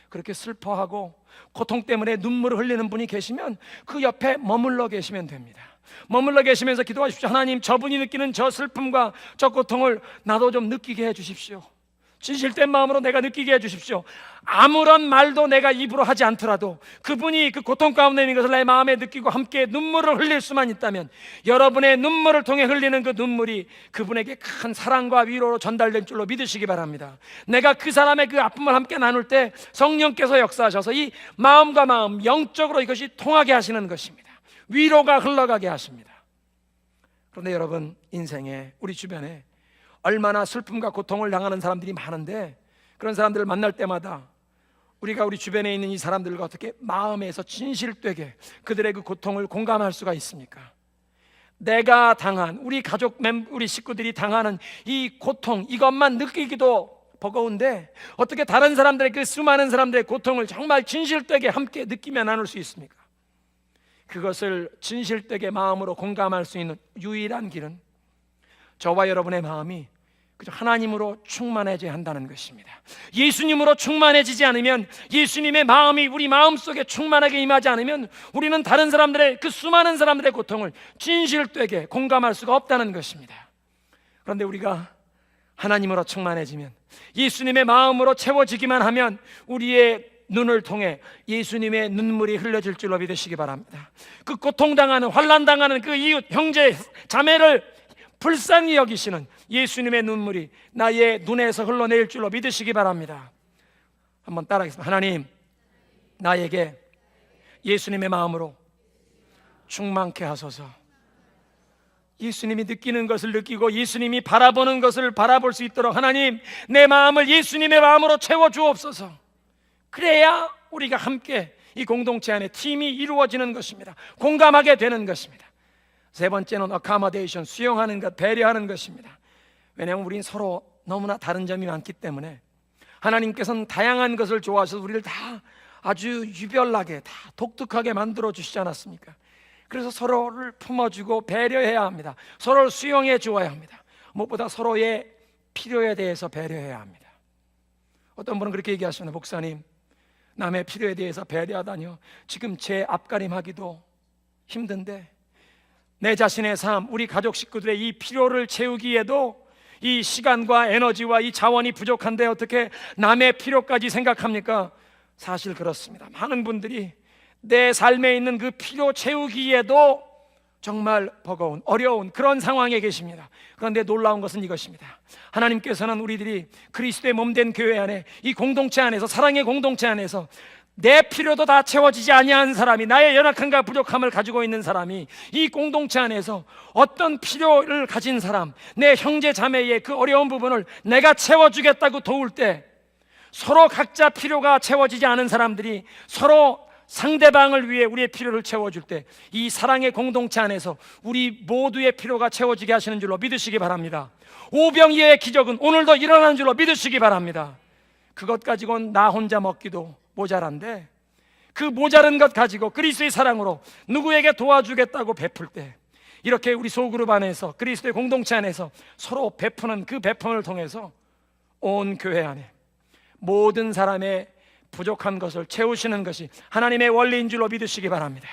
Speaker 1: 그렇게 슬퍼하고 고통 때문에 눈물을 흘리는 분이 계시면 그 옆에 머물러 계시면 됩니다. 머물러 계시면서 기도하십시오. 하나님, 저분이 느끼는 저 슬픔과 저 고통을 나도 좀 느끼게 해주십시오. 진실된 마음으로 내가 느끼게 해주십시오. 아무런 말도 내가 입으로 하지 않더라도 그분이 그 고통 가운데 있는 것을 내 마음에 느끼고 함께 눈물을 흘릴 수만 있다면, 여러분의 눈물을 통해 흘리는 그 눈물이 그분에게 큰 사랑과 위로로 전달된 줄로 믿으시기 바랍니다. 내가 그 사람의 그 아픔을 함께 나눌 때 성령께서 역사하셔서 이 마음과 마음, 영적으로 이것이 통하게 하시는 것입니다. 위로가 흘러가게 하십니다. 그런데 여러분, 인생에 우리 주변에 얼마나 슬픔과 고통을 당하는 사람들이 많은데, 그런 사람들을 만날 때마다 우리가 우리 주변에 있는 이 사람들과 어떻게 마음에서 진실되게 그들의 그 고통을 공감할 수가 있습니까? 내가 당한, 우리 가족 우리 식구들이 당하는 이 고통, 이것만 느끼기도 버거운데 어떻게 다른 사람들의 그 수많은 사람들의 고통을 정말 진실되게 함께 느끼며 나눌 수 있습니까? 그것을 진실되게 마음으로 공감할 수 있는 유일한 길은 저와 여러분의 마음이 하나님으로 충만해져야 한다는 것입니다. 예수님으로 충만해지지 않으면, 예수님의 마음이 우리 마음속에 충만하게 임하지 않으면 우리는 다른 사람들의, 그 수많은 사람들의 고통을 진실되게 공감할 수가 없다는 것입니다. 그런데 우리가 하나님으로 충만해지면, 예수님의 마음으로 채워지기만 하면 우리의 눈을 통해 예수님의 눈물이 흘려질 줄로 믿으시기 바랍니다. 그 고통당하는, 환난당하는 그 이웃, 형제, 자매를 불쌍히 여기시는 예수님의 눈물이 나의 눈에서 흘러내릴 줄로 믿으시기 바랍니다. 한번 따라하겠습니다. 하나님, 나에게 예수님의 마음으로 충만케 하소서. 예수님이 느끼는 것을 느끼고 예수님이 바라보는 것을 바라볼 수 있도록 하나님, 내 마음을 예수님의 마음으로 채워주옵소서. 그래야 우리가 함께 이 공동체 안에 팀이 이루어지는 것입니다. 공감하게 되는 것입니다. 세 번째는 accommodation, 수용하는 것, 배려하는 것입니다. 왜냐하면 우린 서로 너무나 다른 점이 많기 때문에 하나님께서는 다양한 것을 좋아하셔서 우리를 다 아주 유별나게, 다 독특하게 만들어 주시지 않았습니까? 그래서 서로를 품어주고 배려해야 합니다. 서로를 수용해 주어야 합니다. 무엇보다 서로의 필요에 대해서 배려해야 합니다. 어떤 분은 그렇게 얘기하십니다. 목사님, 남의 필요에 대해서 배려하다니요, 지금 제 앞가림하기도 힘든데 내 자신의 삶, 우리 가족 식구들의 이 필요를 채우기에도 이 시간과 에너지와 이 자원이 부족한데 어떻게 남의 필요까지 생각합니까? 사실 그렇습니다. 많은 분들이 내 삶에 있는 그 필요 채우기에도 정말 버거운, 어려운 그런 상황에 계십니다. 그런데 놀라운 것은 이것입니다. 하나님께서는 우리들이 그리스도의 몸된 교회 안에, 이 공동체 안에서, 사랑의 공동체 안에서 내 필요도 다 채워지지 아니한 사람이, 나의 연약함과 부족함을 가지고 있는 사람이 이 공동체 안에서 어떤 필요를 가진 사람, 내 형제 자매의 그 어려운 부분을 내가 채워주겠다고 도울 때, 서로 각자 필요가 채워지지 않은 사람들이 서로 상대방을 위해 우리의 필요를 채워줄 때, 이 사랑의 공동체 안에서 우리 모두의 필요가 채워지게 하시는 줄로 믿으시기 바랍니다. 오병이어의 기적은 오늘도 일어나는 줄로 믿으시기 바랍니다. 그것 가지고는 나 혼자 먹기도 모자란데, 그 모자른 것 가지고 그리스도의 사랑으로 누구에게 도와주겠다고 베풀 때, 이렇게 우리 소그룹 안에서, 그리스도의 공동체 안에서 서로 베푸는 그 베품을 통해서 온 교회 안에 모든 사람의 부족한 것을 채우시는 것이 하나님의 원리인 줄로 믿으시기 바랍니다.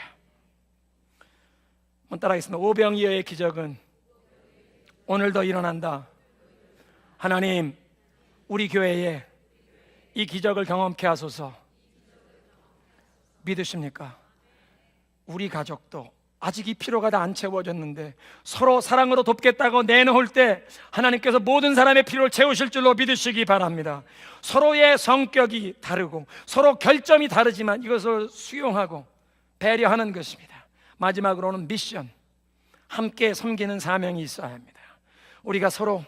Speaker 1: 한번 따라하겠습니다. 오병이어의 기적은 오늘도 일어난다. 하나님, 우리 교회에 이 기적을 경험케 하소서. 믿으십니까? 우리 가족도 아직 이 필요가 다 안 채워졌는데 서로 사랑으로 돕겠다고 내놓을 때 하나님께서 모든 사람의 필요를 채우실 줄로 믿으시기 바랍니다. 서로의 성격이 다르고 서로 결점이 다르지만 이것을 수용하고 배려하는 것입니다. 마지막으로는 미션, 함께 섬기는 사명이 있어야 합니다. 우리가 서로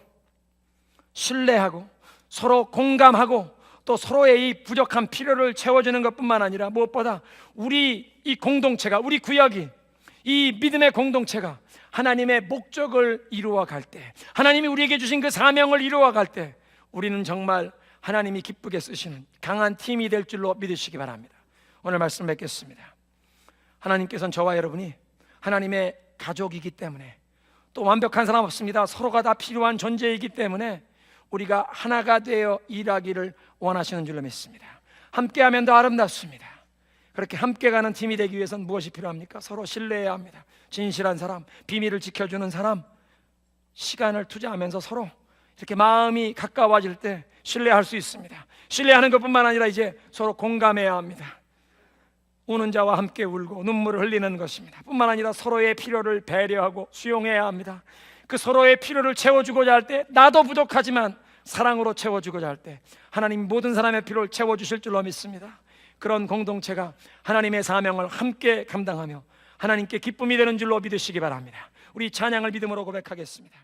Speaker 1: 신뢰하고 서로 공감하고 또 서로의 이 부족한 필요를 채워주는 것뿐만 아니라 무엇보다 우리 이 공동체가, 우리 구역이, 이 믿음의 공동체가 하나님의 목적을 이루어 갈 때, 하나님이 우리에게 주신 그 사명을 이루어 갈 때 우리는 정말 하나님이 기쁘게 쓰시는 강한 팀이 될 줄로 믿으시기 바랍니다. 오늘 말씀 맺겠습니다. 하나님께서는 저와 여러분이 하나님의 가족이기 때문에, 또 완벽한 사람 없습니다. 서로가 다 필요한 존재이기 때문에 우리가 하나가 되어 일하기를 원하시는 줄로 믿습니다. 함께하면 더 아름답습니다. 그렇게 함께 가는 팀이 되기 위해서는 무엇이 필요합니까? 서로 신뢰해야 합니다. 진실한 사람, 비밀을 지켜주는 사람, 시간을 투자하면서 서로 이렇게 마음이 가까워질 때 신뢰할 수 있습니다. 신뢰하는 것뿐만 아니라 이제 서로 공감해야 합니다. 우는 자와 함께 울고 눈물을 흘리는 것입니다. 뿐만 아니라 서로의 필요를 배려하고 수용해야 합니다. 그 서로의 필요를 채워주고자 할 때 나도 부족하지만 사랑으로 채워주고자 할 때 하나님 모든 사람의 필요를 채워주실 줄로 믿습니다. 그런 공동체가 하나님의 사명을 함께 감당하며 하나님께 기쁨이 되는 줄로 믿으시기 바랍니다. 우리 찬양을 믿음으로 고백하겠습니다.